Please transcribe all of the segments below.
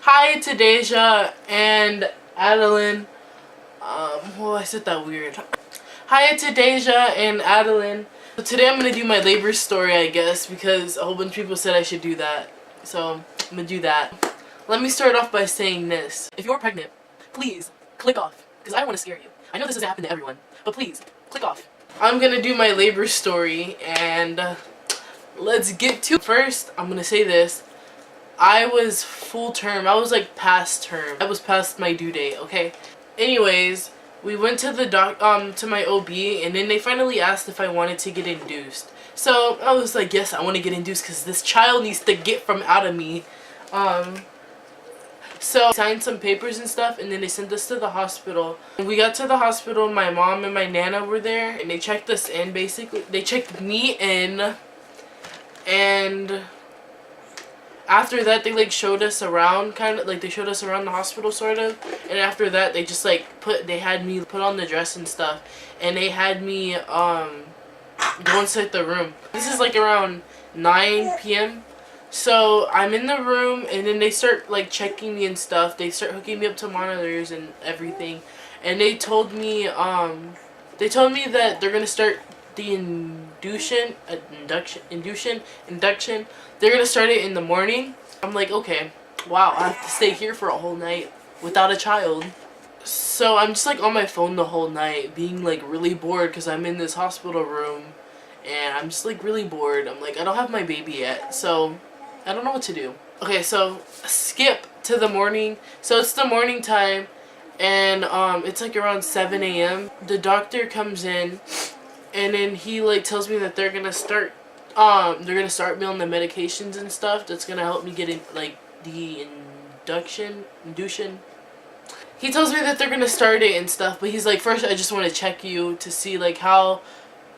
Hi to Deja and Adeline. Well, I said that weird. Hi to Deja and Adeline. So today I'm gonna do my labor story, I guess, because a whole bunch of people said I should do that. So I'm gonna do that. Let me start off by saying this. If you're pregnant, please click off, because I don't want to scare you. I know this doesn't happen to everyone, but please click off. I'm gonna do my labor story, and let's get to it. First, I'm gonna say this. I was full term. I was like past term. I was past my due date, okay? Anyways, we went to the to my OB, and then they finally asked if I wanted to get induced. So I was like, yes, I want to get induced because this child needs to get from out of me. So I signed some papers and stuff, and then they sent us to the hospital. When we got to the hospital, my mom and my nana were there, and they checked us in. Basically, they checked me in, and after that, they like showed us around, kind of like they showed us around the hospital, sort of. And after that, they just like they had me put on the dress and stuff, and they had me go inside the room. This is like around 9 p.m. So I'm in the room, and then they start like checking me and stuff. They start hooking me up to monitors and everything, and they told me that they're gonna start the induction. They're gonna start it in the morning. I'm like, okay, wow, I have to stay here for a whole night without a child. So I'm just like on my phone the whole night, being like really bored because I'm in this hospital room, and I'm just like really bored. I'm like, I don't have my baby yet, so I don't know what to do. Okay, so skip to the morning. So it's the morning time, and it's like around 7 a.m. The doctor comes in, and then he like tells me that they're gonna start me on the medications and stuff that's gonna help me get in like the induction. He tells me that they're gonna start it and stuff, but he's like, first I just want to check you to see like how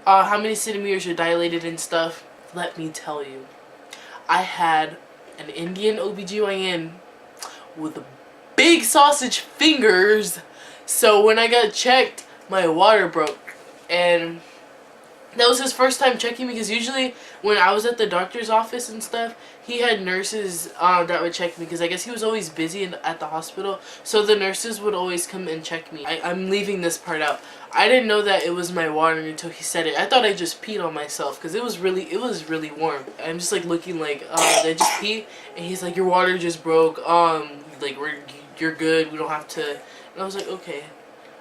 many centimeters you're dilated and stuff. Let me tell you, I had an Indian OBGYN with big sausage fingers, so when I got checked, my water broke, and that was his first time checking me, because usually when I was at the doctor's office and stuff, he had nurses that would check me, because I guess he was always busy at the hospital, so the nurses would always come and check me. I'm leaving this part out. I didn't know that it was my water until he said it. I thought I just peed on myself, because it was really warm. I'm just like looking like, did I just pee? And he's like, your water just broke, like you're good, we don't have to. And I was like, okay.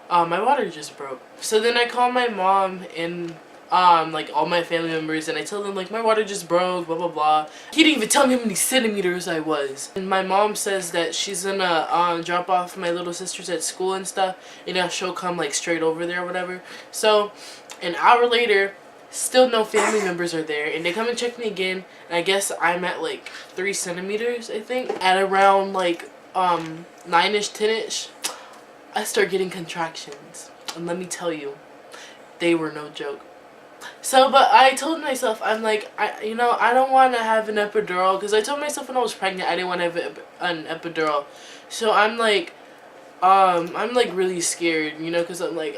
My water just broke. So then I called my mom and like all my family members, and I tell them like my water just broke, blah blah blah. He didn't even tell me how many centimeters I was. And my mom says that she's gonna drop off my little sisters at school and stuff, and she'll come like straight over there or whatever. So an hour later, still no family members are there, and they come and check me again, and I guess I'm at like 3 centimeters, I think. At around like 9ish, 10ish, I start getting contractions, and let me tell you, they were no joke. So, but I told myself, I'm like, I don't want to have an epidural, because I told myself when I was pregnant I didn't want to have an epidural. So I'm like really scared, because I'm like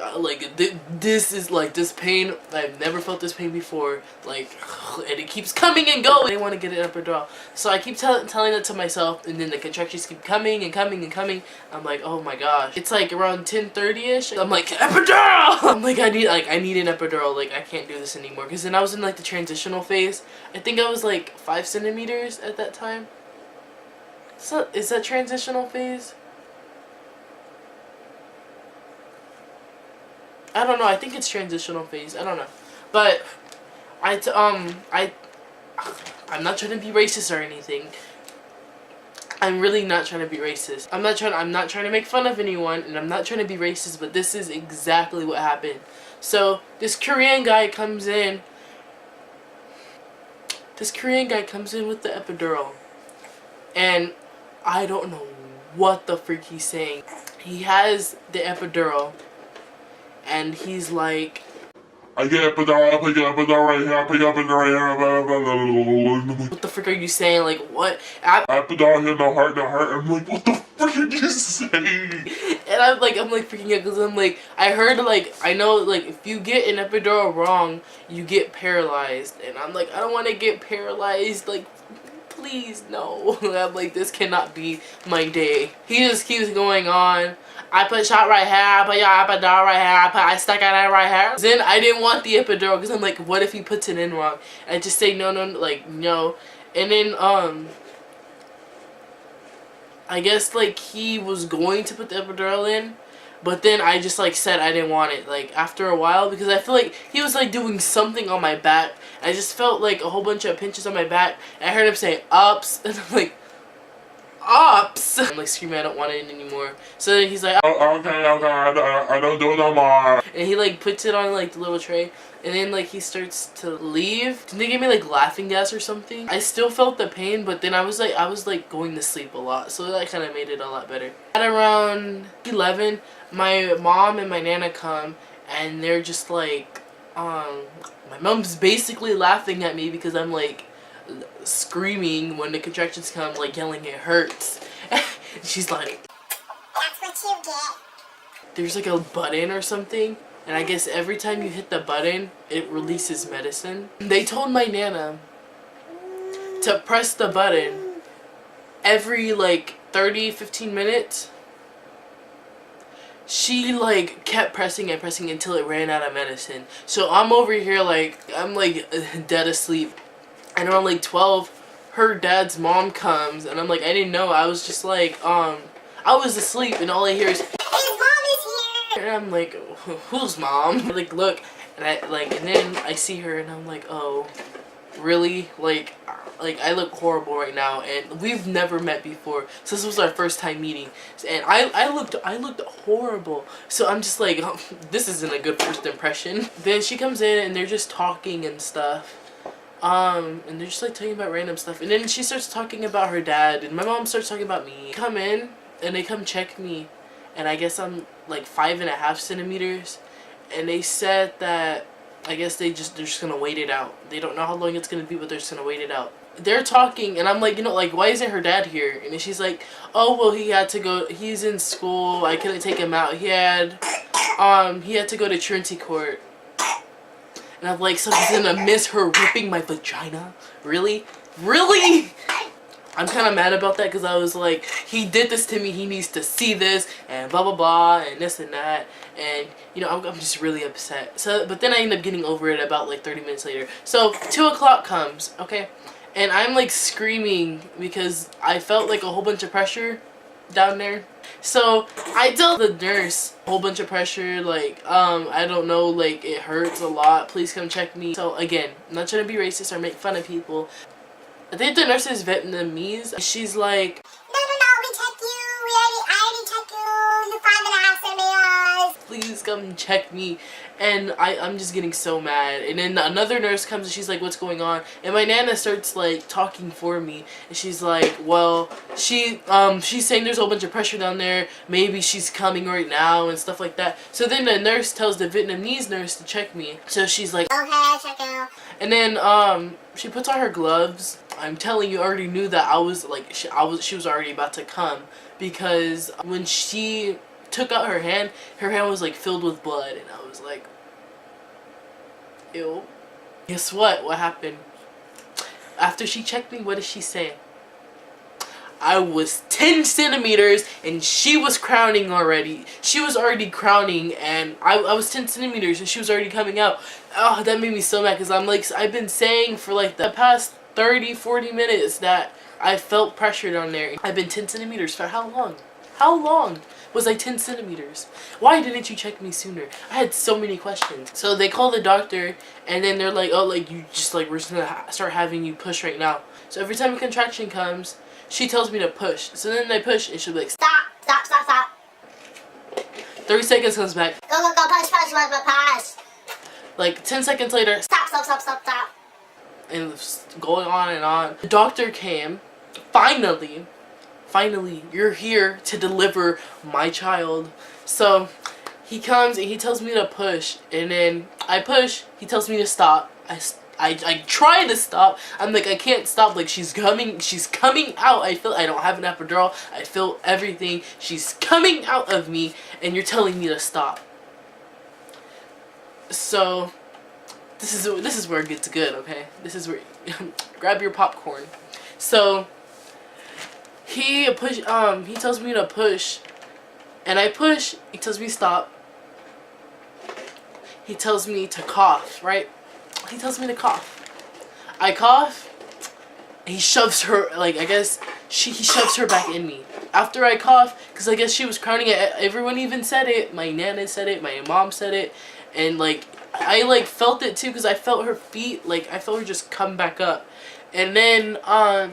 this is like this pain. I've never felt this pain before, like, and it keeps coming and going. I didn't want to get an epidural, so I keep telling it to myself, and then the contractions keep coming and coming and coming. I'm like, oh my gosh. It's like around 10:30ish. I'm like, epidural. I'm like, I need an epidural. Like, I can't do this anymore, because then I was in like the transitional phase. I think I was like 5 centimeters at that time. So is that transitional phase? I don't know. I think it's transitional phase. I don't know, but I'm not trying to be racist or anything. I'm really not trying to be racist. I'm not trying to make fun of anyone, and I'm not trying to be racist, but this is exactly what happened. So this Korean guy comes in. This Korean guy comes in with the epidural, and I don't know what the freak he's saying. He has the epidural, and he's like, I get epidural, I put your epidural right here, I put your epidural right here. What the frick are you saying? Like, what? Epidural here, no heart, no heart. I'm like, what the frick are you saying? And I'm like freaking out, because I'm like, I heard, like, I know, like, if you get an epidural wrong, you get paralyzed. And I'm like, I don't want to get paralyzed. Like, please, no. I'm like, this cannot be my day. He just keeps going on. I put shot right here, I put your epidural right here, I stuck it in right here. Then I didn't want the epidural because I'm like, what if he puts it in wrong? I just say no, like no. And then I guess like he was going to put the epidural in, but then I just like said I didn't want it like after a while because I feel like he was like doing something on my back. I just felt like a whole bunch of pinches on my back. And I heard him say ups and I'm like, ups. I'm like screaming I don't want it anymore. So then he's like, oh, okay, I don't do it no more. And he like puts it on like the little tray. And then like he starts to leave. Didn't they give me like laughing gas or something? I still felt the pain, but then I was like going to sleep a lot. So that kind of made it a lot better. At around 11, my mom and my nana come and they're just like, my mom's basically laughing at me because I'm like screaming when the contractions come, like yelling it hurts. She's like, that's what you get. There's like a button or something, and I guess every time you hit the button it releases medicine. They told my nana to press the button every like 30-15 minutes. She like kept pressing and pressing until it ran out of medicine. So I'm over here like I'm like dead asleep. And around like 12, her dad's mom comes, and I'm like, I didn't know. I was just like, I was asleep, and all I hear is, his mom is here. And I'm like, whose mom? I like look, and and then I see her, and I'm like, oh, really? Like I look horrible right now, and we've never met before. So this was our first time meeting, and I looked horrible. So I'm just like, oh, this isn't a good first impression. Then she comes in, and they're just talking and stuff. And they're just like talking about random stuff, and then she starts talking about her dad, and my mom starts talking about me. Come in and they come check me, and I guess I'm like 5.5 centimeters, and they said that I guess they're just gonna wait it out. They don't know how long it's gonna be, but they're just gonna wait it out. They're talking, and I'm like, you know, like, why isn't her dad here? And then she's like, oh well, he had to go, he's in school, I couldn't take him out. He had to go to Trinity Court. And I'm like, someone's gonna miss her ripping my vagina? Really? Really? I'm kind of mad about that because I was like, he did this to me, he needs to see this, and blah blah blah, and this and that. And, you know, I'm just really upset. So, but then I end up getting over it about like 30 minutes later. So, 2 o'clock comes, okay? And I'm like screaming because I felt like a whole bunch of pressure down there. So I tell the nurse, a whole bunch of pressure, like, I don't know, like, it hurts a lot, please come check me. So again, I'm not trying to be racist or make fun of people. I think the nurse is Vietnamese. She's like, no, we checked you, I already checked you, you're 5.5 centimeters. Please come check me. And I'm just getting so mad. And then another nurse comes and she's like, what's going on? And my nana starts like talking for me. And she's like, well, she's saying there's a whole bunch of pressure down there. Maybe she's coming right now and stuff like that. So then the nurse tells the Vietnamese nurse to check me. So she's like, okay, check you. And then she puts on her gloves. I'm telling you, I already knew that I was like, she was already about to come, because when she took out her hand was like filled with blood, and I was like, ew. Guess what? What happened? After she checked me, what did she say? I was 10 centimeters and she was crowning already. She was already crowning, and I was 10 centimeters and she was already coming out. Oh, that made me so mad because I'm like, I've been saying for like the past 30-40 minutes that I felt pressure down there. I've been 10 centimeters for how long? How long was I 10 centimeters? Why didn't you check me sooner? I had so many questions. So they call the doctor, and then they're like, oh, like, you just like, we're just gonna start having you push right now. So every time a contraction comes, she tells me to push. So then I push, and she'll be like, stop, stop, stop, stop. 30 seconds comes back. Go, go, go, push, push, push, push, push. Like 10 seconds later, stop, stop, stop, stop, stop. And it's going on and on. The doctor came. Finally, you're here to deliver my child. So he comes and he tells me to push, and then I push. He tells me to stop. I try to stop. I'm like, I can't stop. Like, she's coming out. I don't have an epidural. I feel everything. She's coming out of me, and you're telling me to stop. So this is where it gets good, okay? This is where grab your popcorn. So he tells me to push, and I push. He tells me stop. He tells me to cough, right? He tells me to cough. I cough. He shoves her, like, I guess he shoves her back in me. After I cough, because I guess she was crowning it. Everyone even said it. My nana said it. My mom said it. And, like, I, like, felt it, too, because I felt her feet. Like, I felt her just come back up. And then, I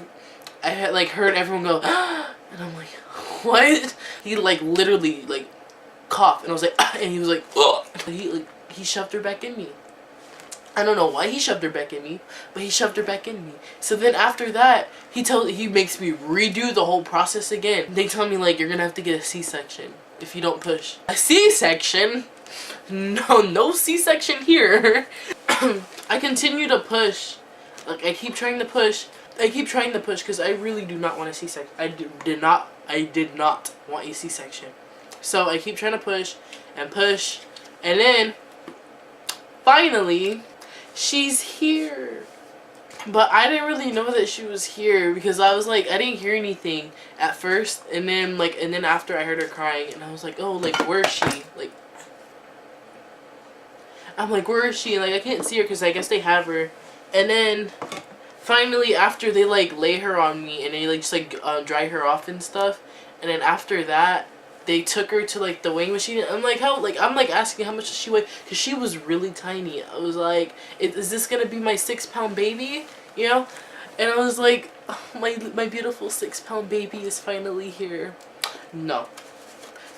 had, like, heard everyone go, ah! And I'm like, what? He, like, literally, like, coughed. And I was like, ah! And he was like, ugh! He shoved her back in me. I don't know why he shoved her back in me, but he shoved her back in me. So then after that, he makes me redo the whole process again. They tell me, like, you're gonna have to get a C-section if you don't push. A C-section? No C-section here. I continue to push. Like, I keep trying to push because I really do not want a C-section. I did not want a C-section. So I keep trying to push, and then finally she's here. But I didn't really know that she was here because I was like, I didn't hear anything at first, and then after I heard her crying, and I was like, oh, like, where is she? Like, I'm like, where is she? Like, I can't see her because I guess they have her. And then finally, after they, like, lay her on me and they, like, just, like, dry her off and stuff, and then after that they took her to, like, the weighing machine. I'm like, I'm like asking how much does she weigh, because she was really tiny. I was like, is this gonna be my 6-pound baby, you know? And I was like, oh, my beautiful 6-pound baby is finally here. No,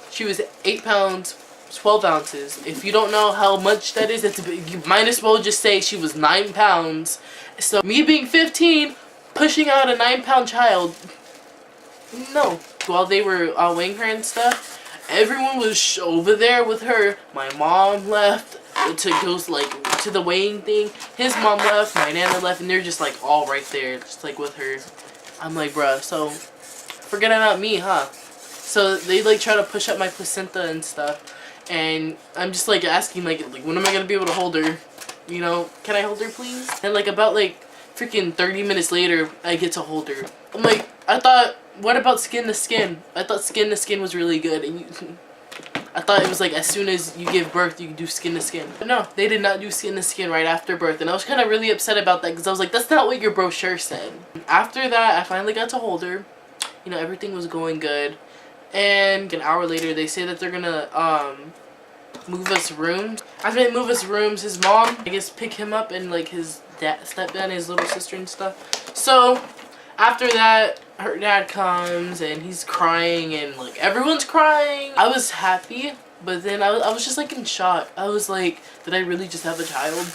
she was 8 pounds 12 ounces. If you don't know how much that is, you might as well just say she was 9 pounds. So me being 15, pushing out a 9-pound child, no. While they were weighing her and stuff, everyone was over there with her. My mom left to go, like, to the weighing thing. His mom left, my nana left, and they're just, like, all right there, just, like, with her. I'm like, bruh, so forget about me, huh? So they, like, try to push up my placenta and stuff, and I'm just, like, asking, like when am I gonna be able to hold her? You know, can I hold her, please? And, like, about, like, freaking 30 minutes later, I get to hold her. I'm like, I thought, what about skin to skin? I thought skin to skin was really good, and I thought it was like as soon as you give birth, you can do skin to skin. But no, they did not do skin to skin right after birth, and I was kind of really upset about that because I was like, that's not what your brochure said. After that, I finally got to hold her. You know, everything was going good, and an hour later, they say that they're gonna move us rooms. After they move us rooms, his mom, I guess, pick him up, and like his stepdad and his little sister and stuff. So after that, her dad comes and he's crying and like everyone's crying. I was happy, but then I was just like in shock. I was like, did I really just have a child?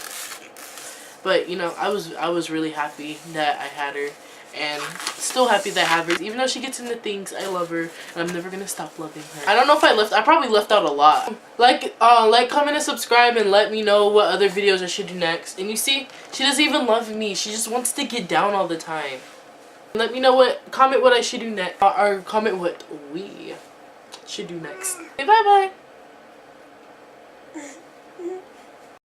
But you know, I was really happy that I had her, and still happy that I have her. Even though she gets into things, I love her, and I'm never gonna stop loving her. I don't know if I probably left out a lot. Like, comment, and subscribe, and let me know what other videos I should do next. And you see, she doesn't even love me. She just wants to get down all the time. Let me know comment what I should do next, or comment what we should do next. Okay, bye bye.